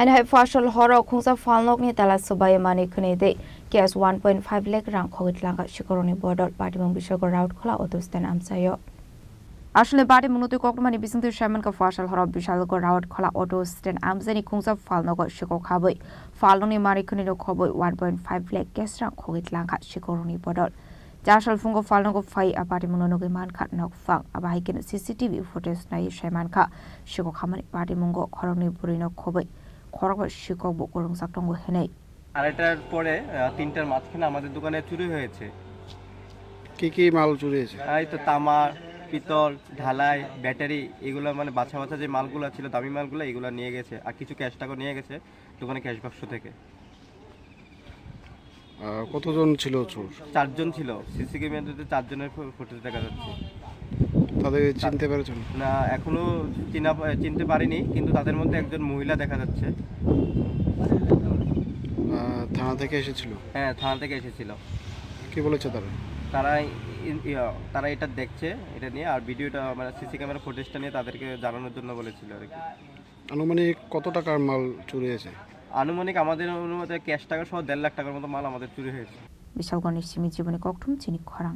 Hai fashal horror khungsa falnok ni tala subaya mani khune de KS 1.5 lakh rang khogit langa shikoroni bodol party mong bishogo route khola auto stand amsayo আসলে বাড়ি মূলত কক্টমানি বিসিং shaman কা ফসল হরব বিশাল গো route খলা auto stand Amjani খুংসা ফালনগ Shikoh খাবই ফালননি মারিখনি no খবই 1.5 lakh কেসরা খগিত লাখা শিকরনি বদল জাসাল ফুঙ্গো ফালনগ phi আপাটি মনোনগে মানখা knock ফাং আবাহিকেন CCTV footage নাই শামানখা শিকো খামানি পাটি মঙ্গ খরনি বুরিনো খবই খরগ শিকো বকরং সাকটঙ্গ হেনে আড়াইটার পরে তিনটার মাঝখানে আমাদের দোকানে চুরি হয়েছে। কি মাল চুরি হয়েছে? এই তো তামা, পিতল, ঢালাই, ব্যাটারি, এগুলো মানে বাছা বাছা যে মালগুলো ছিল, দামি মালগুলো, এগুলো নিয়ে গেছে। আর কিছু ক্যাশ টাকা নিয়ে গেছে দোকানে ক্যাশ বাক্স থেকে। কতজন ছিল চোর? 4 জন ছিল। সিসি ক্যামেরাতে 4 জনের ফুটেজ দেখা যাচ্ছে। তাদের চিনতে পেরেছেন? না, এখনো চিনতে পারিনি, কিন্তু তাদের মধ্যে একজন মহিলা দেখা যাচ্ছে। থানা থেকে এসেছিল? হ্যাঁ, থানা থেকে এসেছিল। কি বলেছে তারা এটা দেখছে, এটা নিয়ে, আর ভিডিওটা মানে সিসি ক্যামেরা ফুটেজটা নিয়ে তাদেরকে জানানোর জন্য বলেছিল আর কি। আনুমানিক কত টাকার মাল চুরি হয়েছে? আনুমানিক আমাদের অনুমতি ক্যাশ টাকা সহ 1.5 লাখ টাকার মতো মাল আমাদের চুরি হয়েছে। বিশালগণের সীমিত জীবনে কক্টম চিনি খরাং।